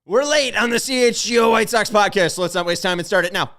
We're late on the CHGO White Sox podcast, so let's not waste time and start it now.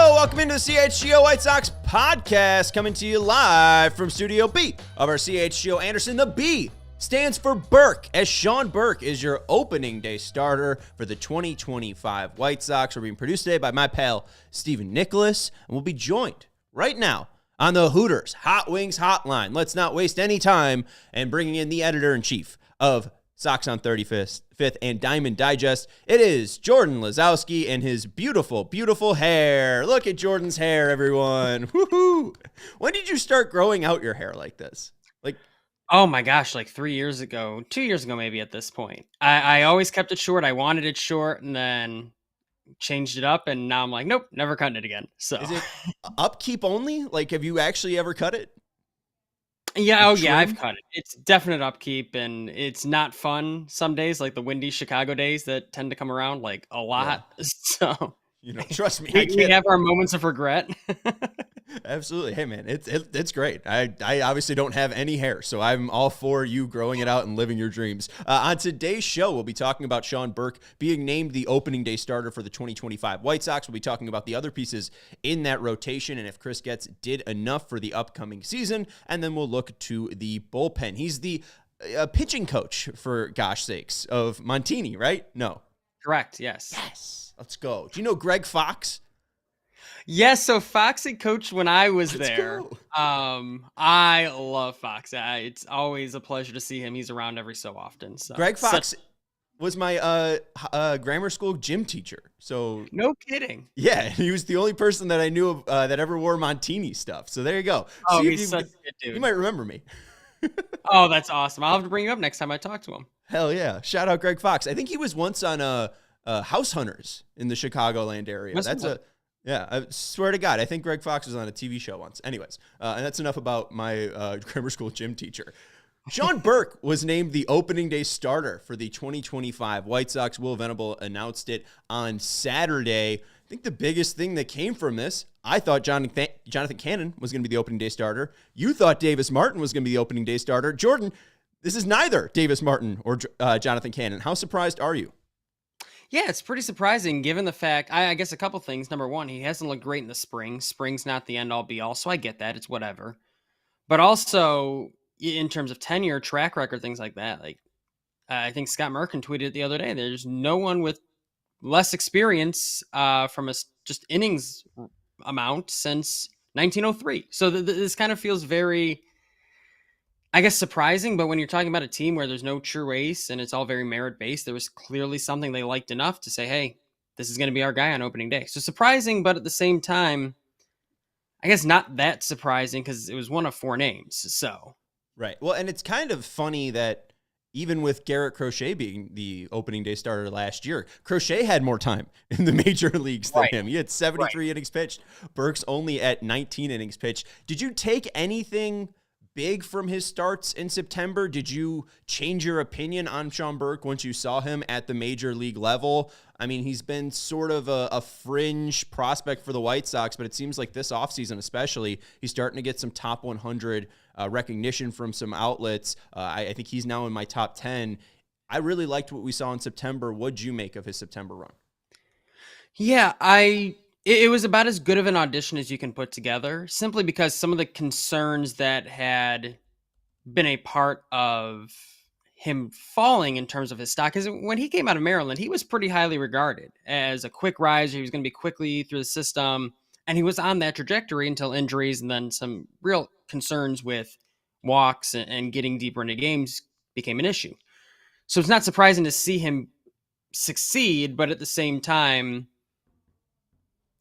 Welcome into the CHGO White Sox podcast, coming to you live from Studio B of our CHGO Anderson. The B stands for Burke, as Shawn Burke is your opening day starter for the 2025 White Sox. We're being produced today by my pal, Stephen Nicholas, and we'll be joined right now on the Hooters Hot Wings Hotline. Let's not waste any time and bringing in the editor-in-chief of Sox on 35th and Diamond Digest. It is Jordan Lazowski and his beautiful, beautiful hair. Look at Jordan's hair, everyone. Woohoo! When did you start growing out your hair like this? Oh my gosh, like 3 years ago, 2 years ago, maybe at this point. I always kept it short. I wanted it short and then changed it up. And now I'm like, nope, never cutting it again. So is it upkeep only? Like, have you actually ever cut it? Yeah, yeah, I've cut it. It's definite upkeep, and it's not fun some days, like the windy Chicago days that tend to come around like a lot. Yeah. So, trust me, we have our moments of regret. Absolutely. Hey, man, it's great. I obviously don't have any hair, so I'm all for you growing it out and living your dreams. On today's show, we'll be talking about Shawn Burke being named the opening day starter for the 2025 White Sox. We'll be talking about the other pieces in that rotation and if Chris Getz did enough for the upcoming season. And then we'll look to the bullpen. He's the pitching coach, for gosh sakes, of Montini, right? No. Correct, yes. Yes. Let's go. Do you know Greg Fox? Yes, so Foxy coached when I was there. I love Fox. It's always a pleasure to see him. He's around every so often. So Greg Fox was my grammar school gym teacher. So no kidding. Yeah, he was the only person that I knew of that ever wore Montini stuff. So there you go. Oh, he's such a good dude. You might remember me. Oh, that's awesome. I'll have to bring you up next time I talk to him. Hell yeah. Shout out Greg Fox. I think he was once on House Hunters in the Chicagoland area. Yeah, I swear to God, I think Greg Fox was on a TV show once. Anyways, and that's enough about my grammar school gym teacher. Shawn Burke was named the opening day starter for the 2025 White Sox. Will Venable announced it on Saturday. I think the biggest thing that came from this, I thought Jonathan Cannon was going to be the opening day starter. You thought Davis Martin was going to be the opening day starter. Jordan, this is neither Davis Martin or Jonathan Cannon. How surprised are you? Yeah, it's pretty surprising given the fact, I guess a couple things. Number one, he hasn't looked great in the spring. Spring's not the end-all be-all, so I get that. It's whatever. But also, in terms of tenure, track record, things like that, like I think Scott Merkin tweeted it the other day, there's no one with less experience from a just innings amount since 1903. So this kind of feels very, I guess, surprising, but when you're talking about a team where there's no true ace and it's all very merit-based, there was clearly something they liked enough to say, hey, this is going to be our guy on opening day. So surprising, but at the same time, I guess not that surprising because it was one of four names. So right. Well, and it's kind of funny that even with Garrett Crochet being the opening day starter last year, Crochet had more time in the major leagues than him. He had 73 innings pitched. Burke's only at 19 innings pitched. Did you take anything big from his starts in September? Did you change your opinion on Shawn Burke once you saw him at the major league level? I mean, he's been sort of a fringe prospect for the White Sox, but it seems like this offseason especially, he's starting to get some top 100 recognition from some outlets. I think he's now in my top 10. I really liked what we saw in September. What'd you make of his September run? Yeah, it was about as good of an audition as you can put together, simply because some of the concerns that had been a part of him falling in terms of his stock is when he came out of Maryland, he was pretty highly regarded as a quick riser. He was going to be quickly through the system, and he was on that trajectory until injuries and then some real concerns with walks and getting deeper into games became an issue. So it's not surprising to see him succeed, but at the same time,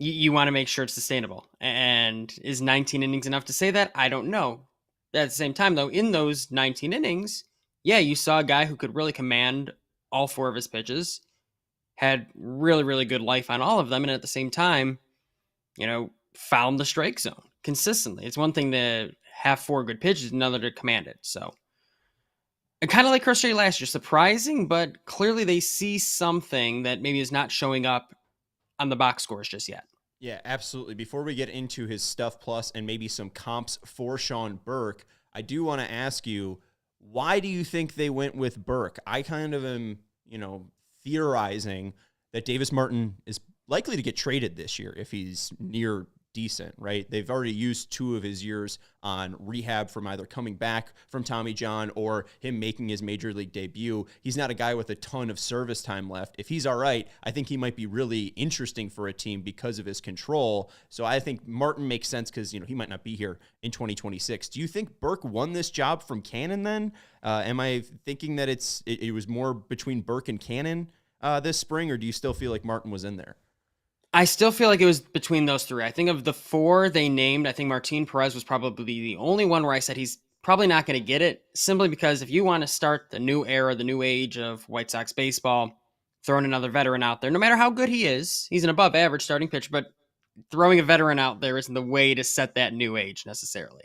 you want to make sure it's sustainable. And is 19 innings enough to say that? I don't know. At the same time, though, in those 19 innings, yeah, you saw a guy who could really command all 4 of his pitches, had really, really good life on all of them, and at the same time, found the strike zone consistently. It's one thing to have 4 good pitches, another to command it. So, and kind of like Crochet last year, surprising, but clearly they see something that maybe is not showing up on the box scores just yet. Yeah, absolutely. Before we get into his stuff plus and maybe some comps for Shawn Burke, I do want to ask you, why do you think they went with Burke? I kind of am, theorizing that Davis Martin is likely to get traded this year if he's near decent, right? They've already used 2 of his years on rehab from either coming back from Tommy John or him making his major league debut. He's not a guy with a ton of service time left. If he's all right, I think he might be really interesting for a team because of his control. So I think Martin makes sense because, he might not be here in 2026. Do you think Burke won this job from Cannon then? Am I thinking that it was more between Burke and Cannon this spring, or do you still feel like Martin was in there? I still feel like it was between those 3. I think of the 4 they named, I think Martin Perez was probably the only one where I said he's probably not going to get it, simply because if you want to start the new era, the new age of White Sox baseball, throwing another veteran out there, no matter how good he is, he's an above average starting pitcher, but throwing a veteran out there isn't the way to set that new age necessarily.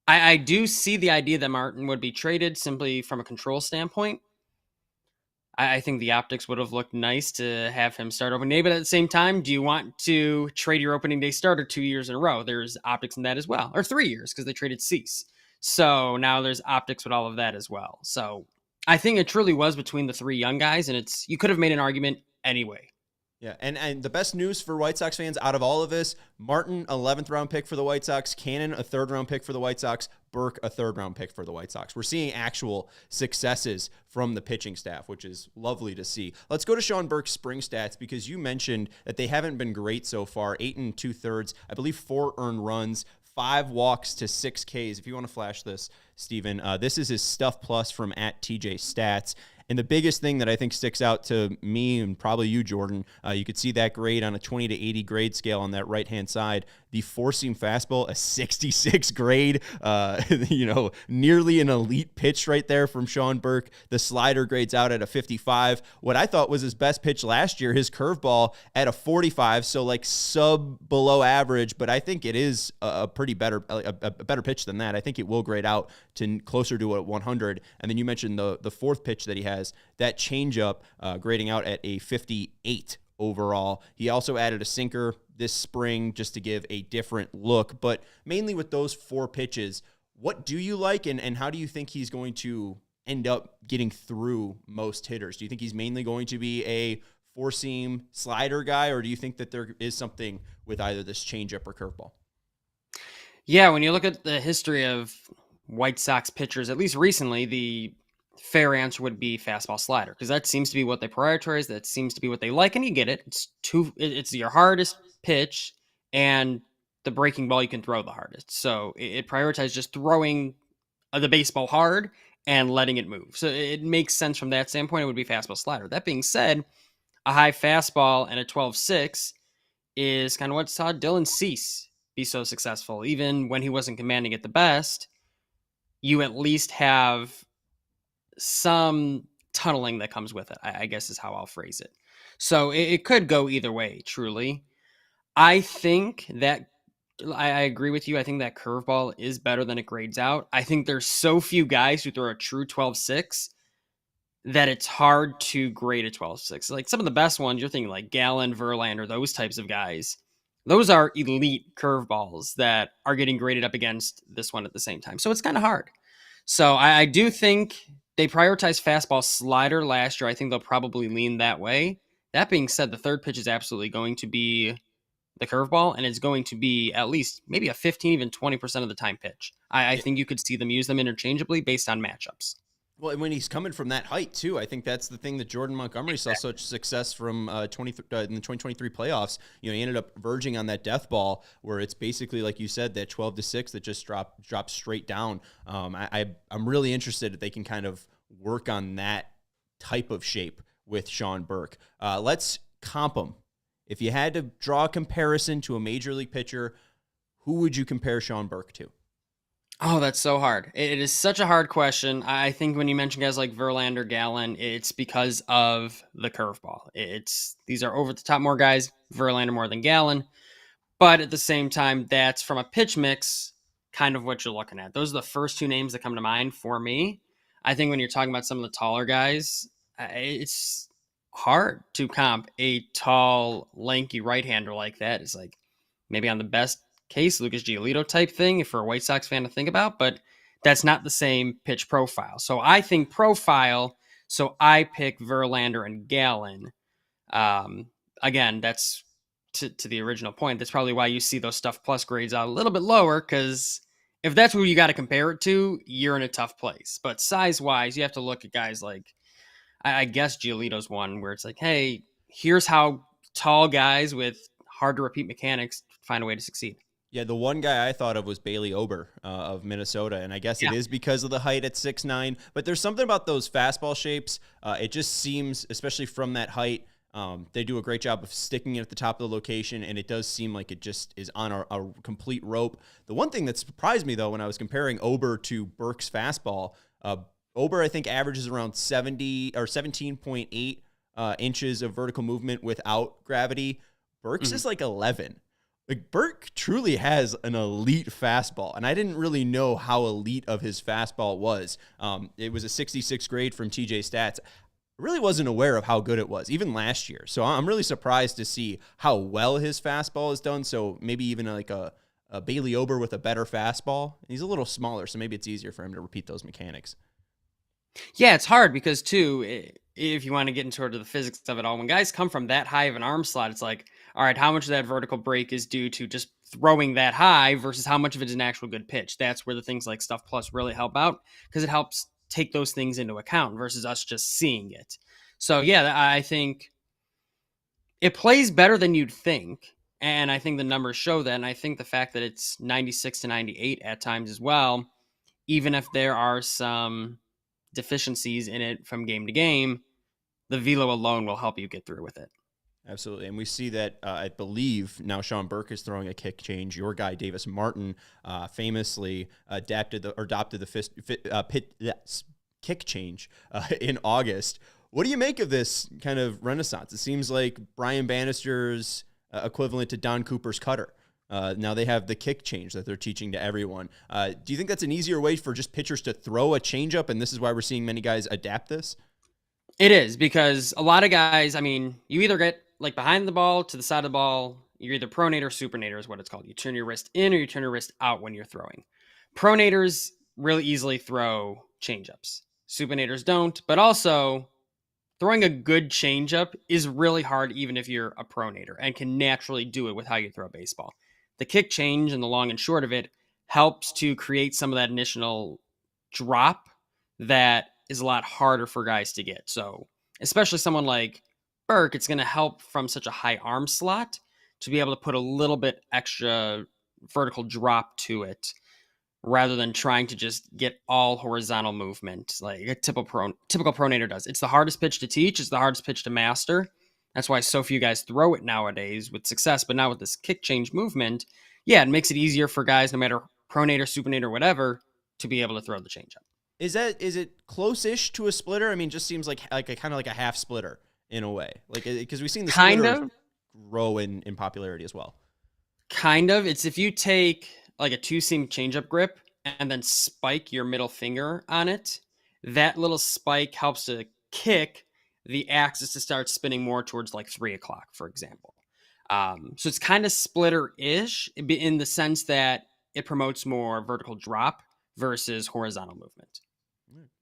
I do see the idea that Martin would be traded simply from a control standpoint. I think the optics would have looked nice to have him start opening day, but at the same time, do you want to trade your opening day starter 2 years in a row? There's optics in that as well, or 3 years because they traded Cease. So now there's optics with all of that as well. So I think it truly was between the 3 young guys, and you could have made an argument anyway. Yeah, and the best news for White Sox fans out of all of this, Martin, 11th round pick for the White Sox, Cannon, a 3rd round pick for the White Sox, Burke, a 3rd round pick for the White Sox. We're seeing actual successes from the pitching staff, which is lovely to see. Let's go to Shawn Burke's spring stats, because you mentioned that they haven't been great so far. 8 2/3, I believe 4 earned runs, 5 walks to 6 Ks. If you want to flash this, Steven, this is his stuff plus from @TJ Stats. And the biggest thing that I think sticks out to me and probably you, Jordan, you could see that grade on a 20 to 80 grade scale on that right-hand side. The four-seam fastball, a 66 grade, nearly an elite pitch right there from Shawn Burke. The slider grades out at a 55. What I thought was his best pitch last year, his curveball at a 45, so like sub below average, but I think it is a better pitch than that. I think it will grade out to closer to a 100. And then you mentioned the 4th pitch that he has, that changeup grading out at a 58 overall. He also added a sinker this spring just to give a different look. But mainly with those 4 pitches, what do you like, and how do you think he's going to end up getting through most hitters? Do you think he's mainly going to be a 4-seam slider guy, or do you think that there is something with either this changeup or curveball? Yeah, when you look at the history of White Sox pitchers, at least recently, the fair answer would be fastball slider, because that seems to be what they prioritize. That seems to be what they like, and you get it. It's your hardest pitch and the breaking ball you can throw the hardest. So it prioritizes just throwing the baseball hard and letting it move. So it makes sense from that standpoint. It would be fastball slider. That being said, a high fastball and a 12-6 is kind of what saw Dylan Cease be so successful. Even when he wasn't commanding at the best, you at least have some tunneling that comes with it, I guess is how I'll phrase it. So it could go either way, truly. I think that I agree with you. I think that curveball is better than it grades out. I think there's so few guys who throw a true 12-6 that it's hard to grade a 12-6. Like some of the best ones, you're thinking like Gallen, Verlander, those types of guys. Those are elite curveballs that are getting graded up against this one at the same time. So it's kind of hard. So I do think they prioritized fastball slider last year. I think they'll probably lean that way. That being said, the 3rd pitch is absolutely going to be the curveball, and it's going to be at least maybe a 15, even 20% of the time pitch. I think you could see them use them interchangeably based on matchups. Well, and when he's coming from that height, too, I think that's the thing that Jordan Montgomery saw such success from in the 2023 playoffs. He ended up verging on that death ball where it's basically, like you said, that 12-6 that just drops straight down. I'm really interested if they can kind of work on that type of shape with Shawn Burke. Let's comp him. If you had to draw a comparison to a major league pitcher, who would you compare Shawn Burke to? Oh, that's so hard. It is such a hard question. I think when you mention guys like Verlander, Gallen, it's because of the curveball. These are over the top more guys, Verlander more than Gallen. But at the same time, that's from a pitch mix, kind of what you're looking at. Those are the first two names that come to mind for me. I think when you're talking about some of the taller guys, it's hard to comp a tall, lanky right-hander like that. It's like maybe on the best case, Lucas Giolito type thing for a White Sox fan to think about, but that's not the same pitch profile. So I think profile, so I pick Verlander and Gallen. Um, Again, that's to the original point. That's probably why you see those Stuff Plus grades out a little bit lower, because if that's who you got to compare it to, you're in a tough place. But size wise, you have to look at guys like, I guess Giolito's one where it's like, hey, here's how tall guys with hard to repeat mechanics find a way to succeed. Yeah, the one guy I thought of was Bailey Ober of Minnesota, and I guess it is because of the height at 6'9", but there's something about those fastball shapes. It just seems, especially from that height, they do a great job of sticking it at the top of the location, and it does seem like it just is on a complete rope. The one thing that surprised me, though, when I was comparing Ober to Burke's fastball, Ober, I think, averages around 70 or 17.8 inches of vertical movement without gravity. Burke's is like 11. Like, Burke truly has an elite fastball, and I didn't really know how elite of his fastball was. It was a 66 grade from TJ Stats. I really wasn't aware of how good it was, even last year. So I'm really surprised to see how well his fastball is done. So maybe even like a Bailey Ober with a better fastball. He's a little smaller, so maybe it's easier for him to repeat those mechanics. Yeah, it's hard because, too, if you want to get into sort of the physics of it all, when guys come from that high of an arm slot, it's like, all right, how much of that vertical break is due to just throwing that high versus how much of it is an actual good pitch? That's where the things like Stuff Plus really help out, because it helps take those things into account versus us just seeing it. So, yeah, I think it plays better than you'd think. And I think the numbers show that. And I think the fact that it's 96 to 98 at times as well, even if there are some deficiencies in it from game to game, the velo alone will help you get through with it. Absolutely. And we see that, I believe, now Shawn Burke is throwing a kick change. Your guy, Davis Martin, famously adopted the kick change in August. What do you make of this kind of renaissance? It seems like Brian Bannister's equivalent to Don Cooper's cutter. Now they have the kick change that they're teaching to everyone. Do you think that's an easier way for just pitchers to throw a changeup, and this is why we're seeing many guys adapt this? It is, because a lot of guys, I mean, you either get like behind the ball to the side of the ball, you're either pronate or supinate is what it's called. You turn your wrist in or you turn your wrist out when you're throwing. Pronators really easily throw changeups. Supinators don't, but also throwing a good changeup is really hard even if you're a pronator and can naturally do it with how you throw a baseball. The kick change and the long and short of it helps to create some of that initial drop that is a lot harder for guys to get. So especially someone like Burke, it's going to help from such a high arm slot to be able to put a little bit extra vertical drop to it rather than trying to just get all horizontal movement like a typical pronator does. It's the hardest pitch to teach. It's the hardest pitch to master. That's why so few guys throw it nowadays with success. But now with this kick change movement, yeah, it makes it easier for guys, no matter pronator, supinator, whatever, to be able to throw the changeup. Is it close-ish to a splitter? I mean, just seems like a kind of like a half splitter in a way, like, because we've seen the splitter grow in popularity as well. Kind of. It's if you take like a two-seam changeup grip and then spike your middle finger on it, that little spike helps to kick the axis to start spinning more towards like 3 o'clock, for example. So it's kind of splitter-ish in the sense that it promotes more vertical drop versus horizontal movement.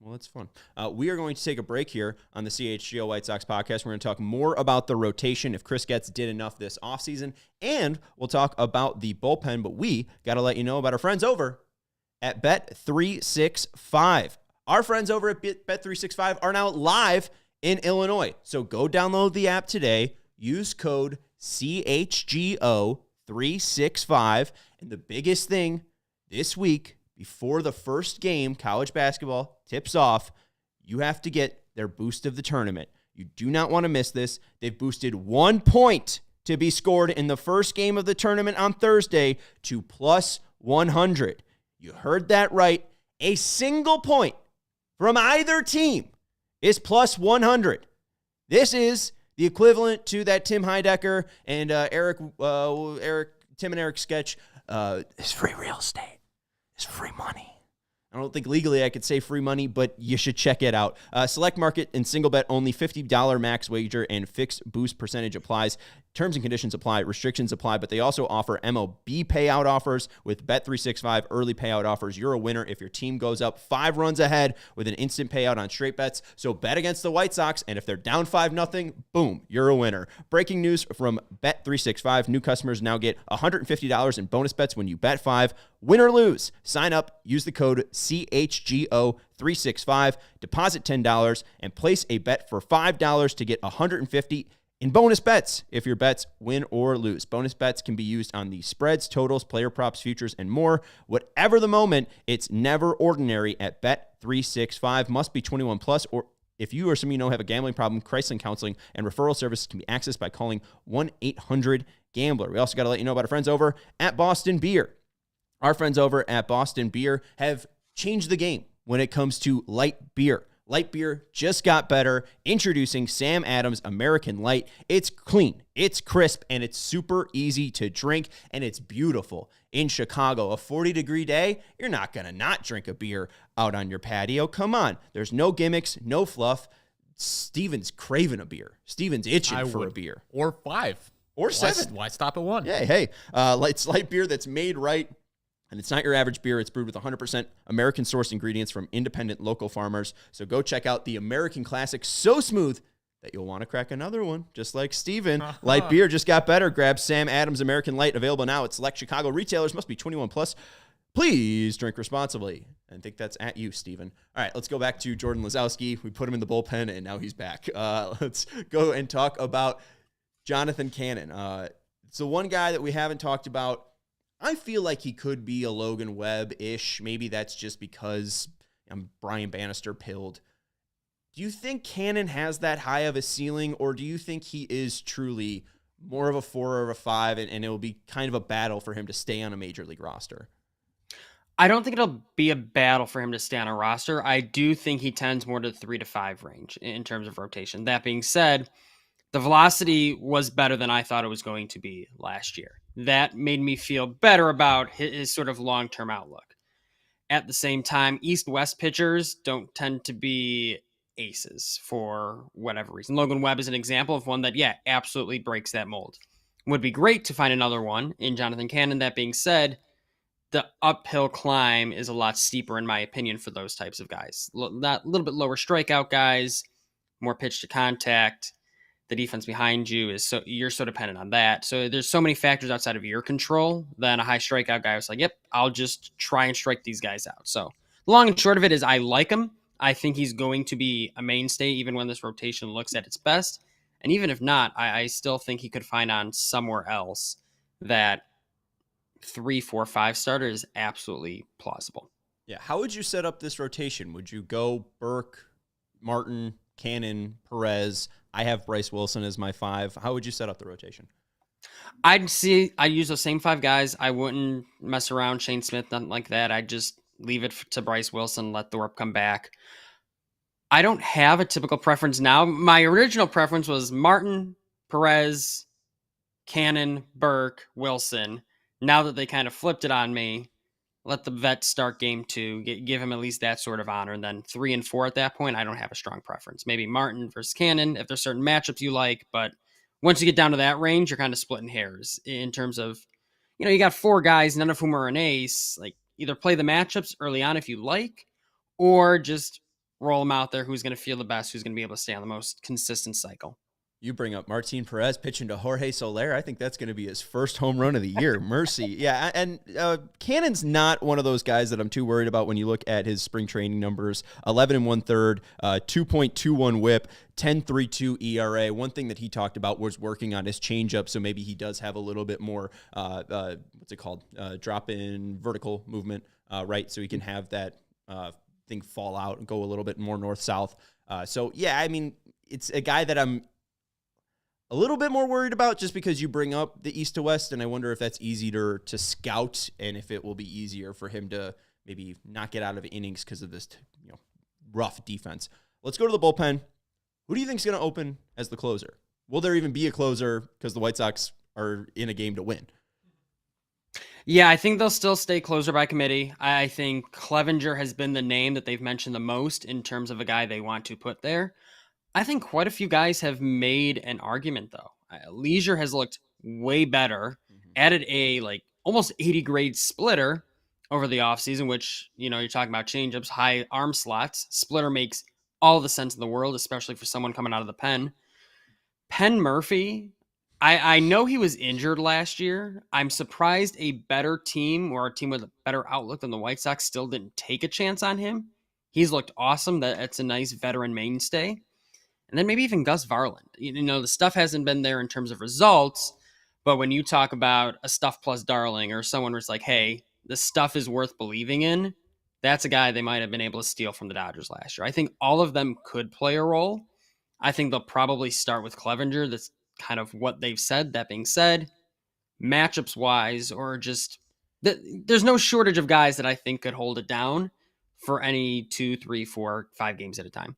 Well, that's fun. We are going to take a break here on the CHGO White Sox podcast. We're going to talk more about the rotation, if Chris Getz did enough this offseason, and we'll talk about the bullpen, but we got to let you know about our friends over at Bet365. Our friends over at Bet365 are now live in Illinois, so go download the app today, use code CHGO365, and the biggest thing this week, before the first game, college basketball tips off, you have to get their boost of the tournament. You do not want to miss this. They've boosted 1 point to be scored in the first game of the tournament on Thursday to plus 100. You heard that right. A single point from either team is plus 100. This is the equivalent to that Tim Heidecker and Tim and Eric sketch. It's free real estate. It's free money. I don't think legally I could say free money, but you should check it out. Select market and single bet only, $50 max wager and fixed boost percentage applies. Terms and conditions apply, restrictions apply, but they also offer MLB payout offers with Bet365 early payout offers. You're a winner if your team goes up 5 runs ahead with an instant payout on straight bets. So bet against the White Sox, and if they're down 5-0, boom, you're a winner. Breaking news from Bet365. New customers now get $150 in bonus bets when you bet 5. Win or lose, sign up, use the code CHGO365, deposit $10, and place a bet for $5 to get $150 in bonus bets if your bets win or lose. Bonus bets can be used on the spreads, totals, player props, futures, and more. Whatever the moment, it's never ordinary at Bet365. Must be 21 plus, or if you or someone you know have a gambling problem, crisis counseling and referral services can be accessed by calling 1-800-GAMBLER. We also got to let you know about our friends over at Boston Beer. Our friends over at Boston Beer have changed the game when it comes to light beer. Light beer just got better. Introducing Sam Adams American Light. It's clean, it's crisp, and it's super easy to drink, and it's beautiful. In Chicago, a 40-degree day, you're not going to not drink a beer out on your patio. Come on. There's no gimmicks, no fluff. Steven's craving a beer. Steven's itching for a beer. Or 5. Or 7. Why stop at 1? Yeah, hey. It's light beer that's made right. And it's not your average beer. It's brewed with 100% American-sourced ingredients from independent local farmers. So go check out the American Classic, so smooth that you'll want to crack another one, just like Steven. Light beer just got better. Grab Sam Adams American Light, available now at select Chicago retailers. Must be 21 plus. Please drink responsibly. I think that's at you, Steven. All right, let's go back to Jordan Lazowski. We put him in the bullpen, and now he's back. Let's go and talk about Jonathan Cannon. It's the one guy that we haven't talked about. I feel like he could be a Logan Webb-ish. Maybe that's just because I'm Brian Bannister pilled. Do you think Cannon has that high of a ceiling, or do you think he is truly more of a 4 or a 5, and it will be kind of a battle for him to stay on a major league roster? I don't think it'll be a battle for him to stay on a roster. I do think he tends more to the 3 to 5 range in terms of rotation. That being said, the velocity was better than I thought it was going to be last year. That made me feel better about his sort of long-term outlook. At the same time, East-West pitchers don't tend to be aces for whatever reason. Logan Webb is an example of one that, absolutely breaks that mold. Would be great to find another one in Jonathan Cannon. That being said, the uphill climb is a lot steeper, in my opinion, for those types of guys. Not a little bit lower strikeout guys, more pitch to contact. The defense behind you you're so dependent on that. So there's so many factors outside of your control. Then a high strikeout guy was like, yep, I'll just try and strike these guys out. So the long and short of it is I like him. I think he's going to be a mainstay even when this rotation looks at its best. And even if not, I still think he could find on somewhere else that 3, 4, 5 starter is absolutely plausible. Yeah. How would you set up this rotation? Would you go Burke, Martin, Cannon, Perez? I have Bryce Wilson as my 5. How would you set up the rotation? I'd use those same 5 guys. I wouldn't mess around Shane Smith, nothing like that. I'd just leave it to Bryce Wilson, let Thorpe come back. I don't have a typical preference now. My original preference was Martin, Perez, Cannon, Burke, Wilson. Now that they kind of flipped it on me, let the vet start game 2, give him at least that sort of honor. And then 3 and 4 at that point, I don't have a strong preference. Maybe Martin versus Cannon if there's certain matchups you like. But once you get down to that range, you're kind of splitting hairs in terms of, you got 4 guys, none of whom are an ace. Like, either play the matchups early on if you like, or just roll them out there. Who's going to feel the best? Who's going to be able to stay on the most consistent cycle? You bring up Martin Perez pitching to Jorge Soler. I think that's going to be his first home run of the year. Mercy. Yeah, and Cannon's not one of those guys that I'm too worried about when you look at his spring training numbers. 11 1/3, 2.21 whip, 10.32 ERA. One thing that he talked about was working on his changeup, so maybe he does have a little bit more, drop in vertical movement, right? So he can have that thing fall out and go a little bit more north-south. It's a guy that I'm a little bit more worried about just because you bring up the east to west, and I wonder if that's easier to scout and if it will be easier for him to maybe not get out of innings because of this, rough defense. Let's go to the bullpen. Who do you think is going to open as the closer? Will there even be a closer because the White Sox are in a game to win? Yeah, I think they'll still stay closer by committee. I think Clevenger has been the name that they've mentioned the most in terms of a guy they want to put there. I think quite a few guys have made an argument, though. Leisure has looked way better, added a almost 80 grade splitter over the offseason, which, you're talking about changeups, high arm slots. Splitter makes all the sense in the world, especially for someone coming out of the pen. Penn Murphy, I know he was injured last year. I'm surprised a better team or a team with a better outlook than the White Sox still didn't take a chance on him. He's looked awesome. That's a nice veteran mainstay. And then maybe even Gus Varland. The stuff hasn't been there in terms of results, but when you talk about a stuff plus darling or someone who's like, hey, the stuff is worth believing in, that's a guy they might have been able to steal from the Dodgers last year. I think all of them could play a role. I think they'll probably start with Clevenger. That's kind of what they've said. That being said, matchups wise, or just there's no shortage of guys that I think could hold it down for any 2, 3, 4, 5 games at a time.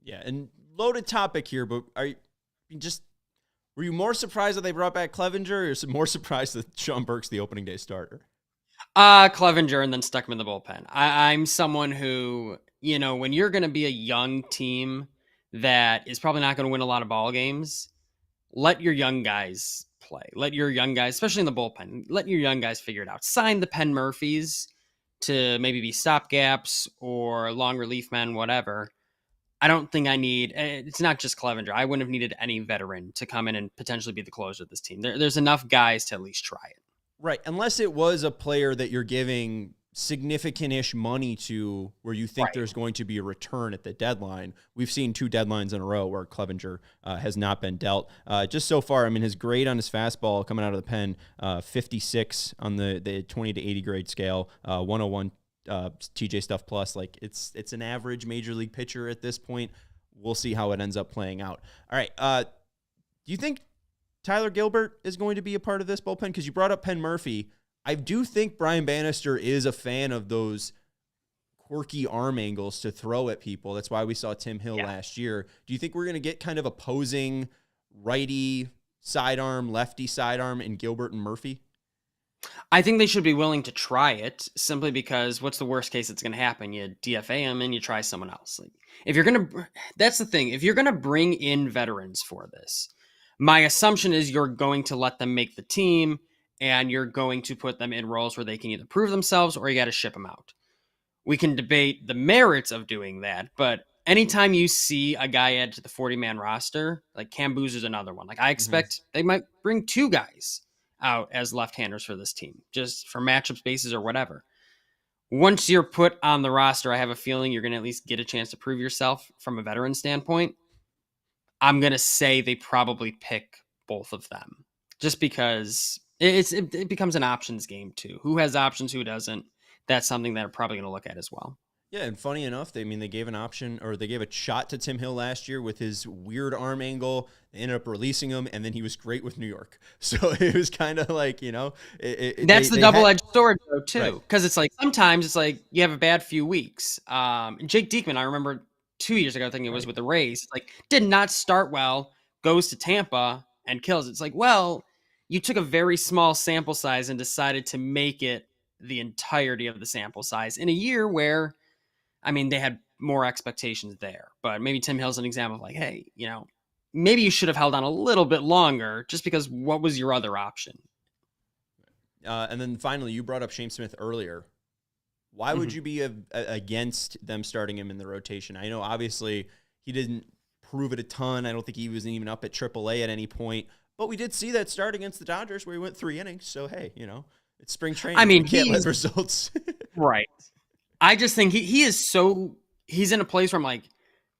Yeah, and loaded topic here, but were you more surprised that they brought back Clevenger, or more surprised that Shawn Burke's the opening day starter? Clevenger, and then stuck him in the bullpen. I'm someone who, when you're going to be a young team that is probably not going to win a lot of ball games, let your young guys play. Let your young guys, especially in the bullpen, let your young guys figure it out. Sign the Penn Murphys to maybe be stopgaps or long relief men, whatever. I don't think it's not just Clevenger. I wouldn't have needed any veteran to come in and potentially be the closer of this team. There's enough guys to at least try it. Right. Unless it was a player that you're giving significant-ish money to where you think there's going to be a return at the deadline. We've seen 2 deadlines in a row where Clevenger has not been dealt. Just so far, his grade on his fastball coming out of the pen, 56 on the 20 to 80 grade scale, 101 TJ Stuff Plus. It's an average major league pitcher at this point. We'll see how it ends up playing out. All right. Do you think Tyler Gilbert is going to be a part of this bullpen? Because you brought up Penn Murphy. I do think Brian Bannister is a fan of those quirky arm angles to throw at people. That's why we saw Tim Hill last year. Do you think we're going to get kind of opposing righty sidearm, lefty sidearm in Gilbert and Murphy? I think they should be willing to try it, simply because what's the worst case that's going to happen? You DFA him and you try someone else. That's the thing. If you're going to bring in veterans for this, my assumption is you're going to let them make the team and you're going to put them in roles where they can either prove themselves or you got to ship them out. We can debate the merits of doing that, but anytime you see a guy add to the 40-man roster, like Cam Boozer's another one. I expect they might bring 2 guys out as left-handers for this team, just for matchup bases or whatever. Once you're put on the roster, I have a feeling you're going to at least get a chance to prove yourself from a veteran standpoint. I'm going to say they probably pick both of them, just because it becomes an options game too. Who has options, who doesn't? That's something that they're probably going to look at as well. Yeah, and funny enough, they gave an option, or they gave a shot to Tim Hill last year with his weird arm angle. They ended up releasing him, and then he was great with New York. So it was kind of like, that's the double-edged sword, though, too. Because it's like, sometimes it's like you have a bad few weeks. Jake Diekman, I remember 2 years ago, I think it was with the Rays, did not start well, goes to Tampa, and kills. It's like, well, you took a very small sample size and decided to make it the entirety of the sample size in a year where, they had more expectations there. But maybe Tim Hill's an example of hey, maybe you should have held on a little bit longer, just because what was your other option? And then finally, you brought up Shane Smith earlier. Why would you be against them starting him in the rotation? I know, obviously, he didn't prove it a ton. I don't think he was even up at AAA at any point. But we did see that start against the Dodgers where he went 3 innings. So, hey, it's spring training. We can't let results. Right. I just think he's in a place where I'm like,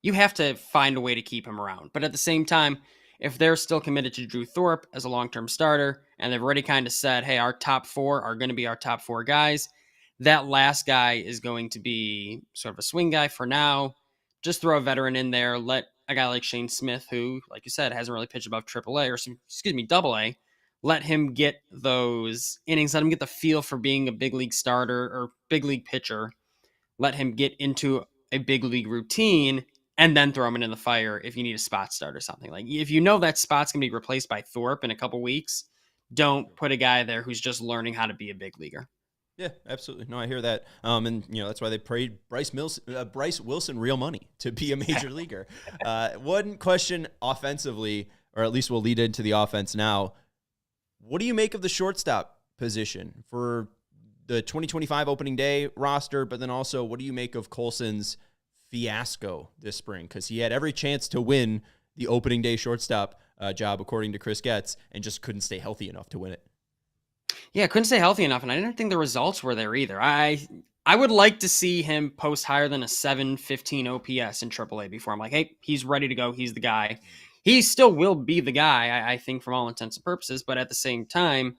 you have to find a way to keep him around. But at the same time, if they're still committed to Drew Thorpe as a long-term starter, and they've already kind of said, hey, our top 4 are going to be our top 4 guys, that last guy is going to be sort of a swing guy for now. Just throw a veteran in there. Let a guy like Shane Smith, who, like you said, hasn't really pitched above AAA, or AA, let him get those innings, let him get the feel for being a big league starter or big league pitcher, let him get into a big league routine, and then throw him in the fire if you need a spot start or something. Like, if you know that spot's going to be replaced by Thorpe in a couple weeks, don't put a guy there who's just learning how to be a big leaguer. Yeah, absolutely. No, I hear that. And that's why they paid Bryce Wilson real money to be a major leaguer. One question offensively, or at least we'll lead into the offense now. What do you make of the shortstop position for the 2025 opening day roster? But then also, what do you make of Colson's fiasco this spring? Because he had every chance to win the opening day shortstop job, according to Chris Getz, and just couldn't stay healthy enough to win it. Yeah, couldn't stay healthy enough, and I didn't think the results were there either. I would like to see him post higher than a 715 OPS in AAA before I'm like, hey, he's ready to go. He's the guy. He still will be the guy, I think, from all intents and purposes, but at the same time,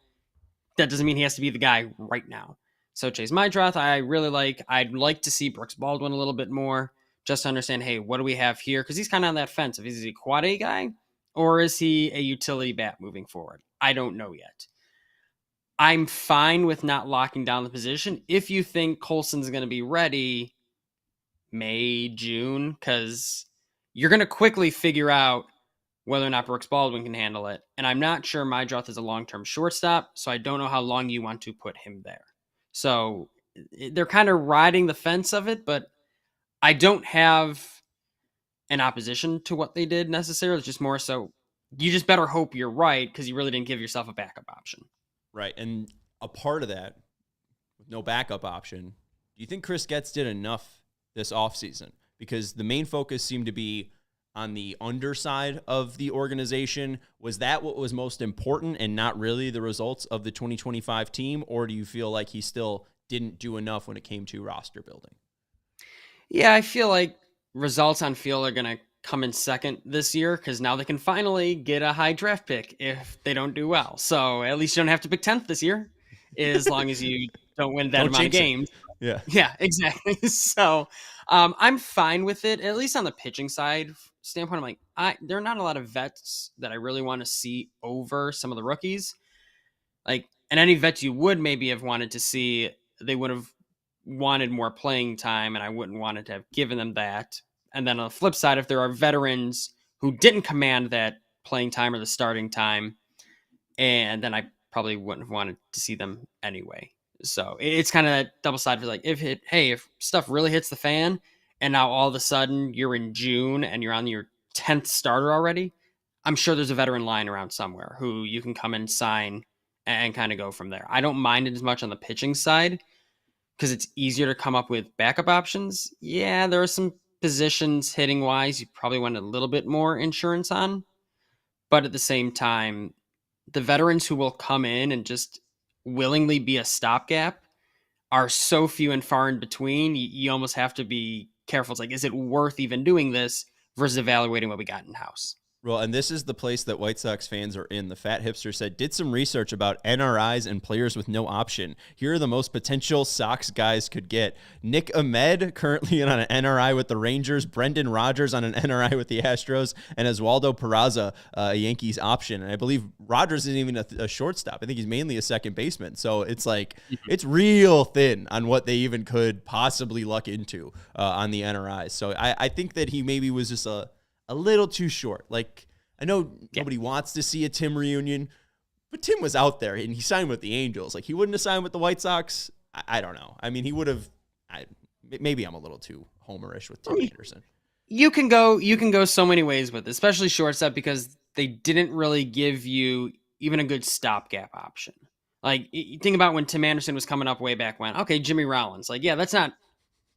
that doesn't mean he has to be the guy right now. So Chase Mydroth, I really like. I'd like to see Brooks Baldwin a little bit more, just to understand, hey, what do we have here? Because he's kind of on that fence. If he's a quad A guy, or is he a utility bat moving forward? I don't know yet. I'm fine with not locking down the position if you think Colson's going to be ready May, June, because you're going to quickly figure out whether or not Brooks Baldwin can handle it. And I'm not sure Mydroth is a long-term shortstop, so I don't know how long you want to put him there. So they're kind of riding the fence of it, but I don't have an opposition to what they did necessarily. It's just more so you just better hope you're right, because you really didn't give yourself a backup option. Right. And a part of that, with no backup option, do you think Chris Getz did enough this offseason? Because the main focus seemed to be on the underside of the organization. Was that what was most important and not really the results of the 2025 team? Or do you feel like he still didn't do enough when it came to roster building? Yeah, I feel like results on field are going to come in second this year, because now they can finally get a high draft pick if they don't do well. So at least you don't have to pick 10th this year, as long as you don't win that amount of games. Yeah, exactly. So I'm fine with it, at least on the pitching side standpoint. I'm like, there are not a lot of vets that I really want to see over some of the rookies. Like, and any vets you would maybe have wanted to see, they would have wanted more playing time, and I wouldn't want to have given them that. And then on the flip side, if there are veterans who didn't command that playing time or the starting time, and then I probably wouldn't have wanted to see them anyway. So it's kind of that double sided. Like, if stuff really hits the fan, and now all of a sudden you're in June and you're on your 10th starter already, I'm sure there's a veteran lying around somewhere who you can come and sign and kind of go from there. I don't mind it as much on the pitching side, because it's easier to come up with backup options. Yeah, there are some positions hitting wise you probably want a little bit more insurance on, but at the same time, the veterans who will come in and just willingly be a stopgap are so few and far in between. You almost have to be careful. It's like, is it worth even doing this versus evaluating what we got in house? Well, and this is the place that White Sox fans are in. The Fat Hipster said, did some research about NRIs and players with no option. Here are the most potential Sox guys could get. Nick Ahmed, currently on an NRI with the Rangers. Brendan Rodgers on an NRI with the Astros. And Oswaldo Peraza, a Yankees option. And I believe Rodgers isn't even a shortstop. I think he's mainly a second baseman. So it's like, it's real thin on what they even could possibly luck into on the NRIs. So I think that he maybe was just a little too short. Like, I know nobody wants to see a Tim reunion, but Tim was out there and he signed with the Angels. Like, he wouldn't have signed with the White Sox. I don't know. I mean, he would have. Maybe I'm a little too homerish with Tim Anderson. You can go so many ways with it, especially shortstop, because they didn't really give you even a good stopgap option. Like, you think about when Tim Anderson was coming up way back when. Okay, Jimmy Rollins. Like, yeah, that's not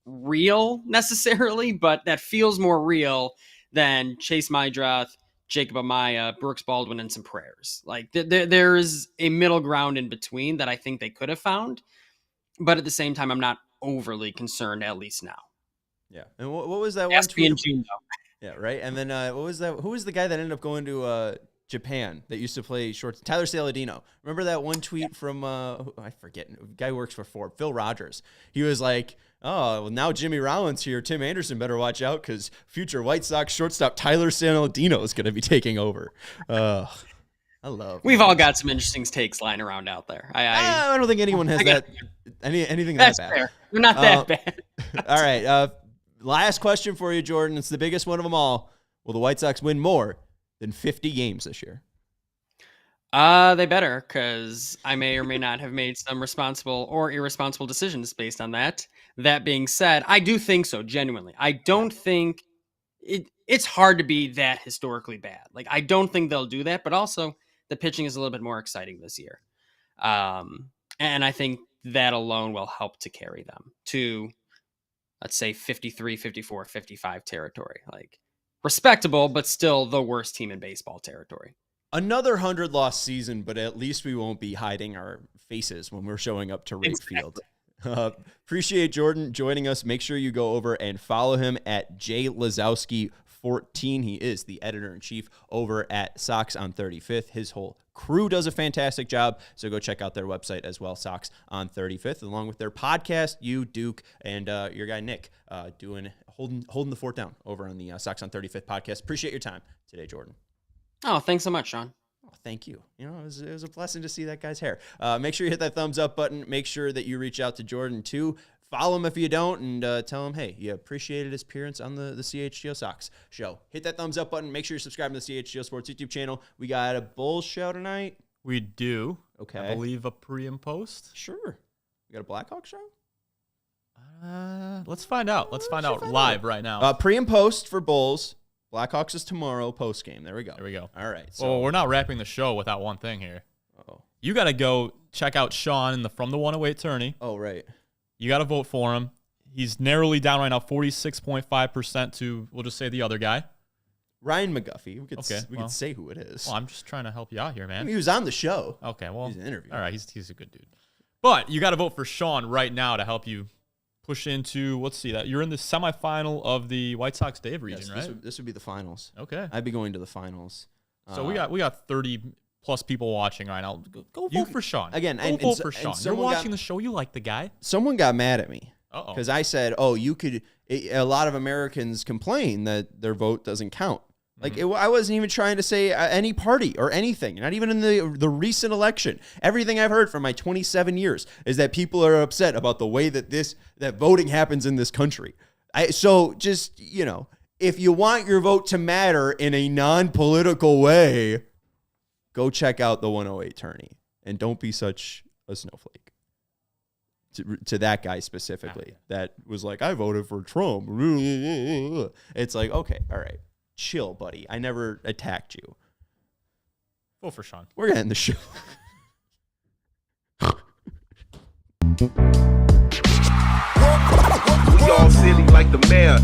real necessarily, but that feels more real than Chase Mydroth, Jacob Amaya, Brooks Baldwin, and some prayers. Like, there's a middle ground in between that I think they could have found. But at the same time, I'm not overly concerned, at least now. Yeah. And what was that one tweet? Yeah, right. And then what was that? Who was the guy that ended up going to Japan that used to play shorts? Tyler Saladino. Remember that one tweet from, I forget, guy who works for Ford, Phil Rogers. He was like, oh, well, now Jimmy Rollins here. Tim Anderson better watch out, because future White Sox shortstop Tyler Saladino is going to be taking over. I love. We've all got some interesting takes lying around out there. I don't think anyone has anything that's that bad. fair. They're not that bad. All right. Last question for you, Jordan. It's the biggest one of them all. Will the White Sox win more than 50 games this year? They better, because I may or may not have made some responsible or irresponsible decisions based on that. That being said, I do think so, genuinely. I don't think it's hard to be that historically bad. Like, I don't think they'll do that, but also the pitching is a little bit more exciting this year. And I think that alone will help to carry them to, let's say, 53, 54, 55 territory. Like, respectable, but still the worst team in baseball territory. Another 100-loss season, but at least we won't be hiding our faces when we're showing up to Rate Field. Appreciate Jordan joining us. Make sure you go over and follow him at Lazowski14. He is the editor-in-chief over at Sox on 35th. His whole crew does a fantastic job, so go check out their website as well, Sox on 35th, along with their podcast, you, Duke, and your guy Nick, holding the fort down over on the Sox on 35th podcast. Appreciate your time today, Jordan. Oh, thanks so much, Shawn. Oh, thank you. You know, it was a blessing to see that guy's hair. Make sure you hit that thumbs up button. Make sure that you reach out to Jordan, too. Follow him if you don't, and tell him, hey, you appreciated his appearance on the CHGO Sox show. Hit that thumbs up button. Make sure you're subscribing to the CHGO Sports YouTube channel. We got a Bulls show tonight. We do. Okay. I believe a pre and post. Sure. We got a Blackhawk show? Let's find out. Let's find out live right now. Pre and post for Bulls. Blackhawks is tomorrow, post game. There we go. All right. So we're not wrapping the show without one thing here. Oh. You got to go check out Shawn in the From the 108 tourney. Oh, right. You got to vote for him. He's narrowly down right now, 46.5% to, we'll just say, the other guy. Ryan McGuffey. We could say who it is. Well, I'm just trying to help you out here, man. He was on the show. Okay, well. He's an interview. All right, he's a good dude. But you got to vote for Shawn right now to help you push into, let's see, that you're in the semifinal of the White Sox Dave region, right? This would be the finals. Okay. I'd be going to the finals. So we got 30 plus people watching right now. Go vote for Shawn. Again, vote for Shawn. You're watching the show. You like the guy. Someone got mad at me because I said, you could. A lot of Americans complain that their vote doesn't count. Like, I wasn't even trying to say any party or anything, not even in the recent election. Everything I've heard from my 27 years is that people are upset about the way that voting happens in this country. So just, if you want your vote to matter in a non-political way, go check out the 108 tourney. And don't be such a snowflake. To that guy specifically that was like, I voted for Trump. It's like, okay, all right. Chill, buddy. I never attacked you. Vote for Shawn. We're gonna end the show. We all silly like the mayor.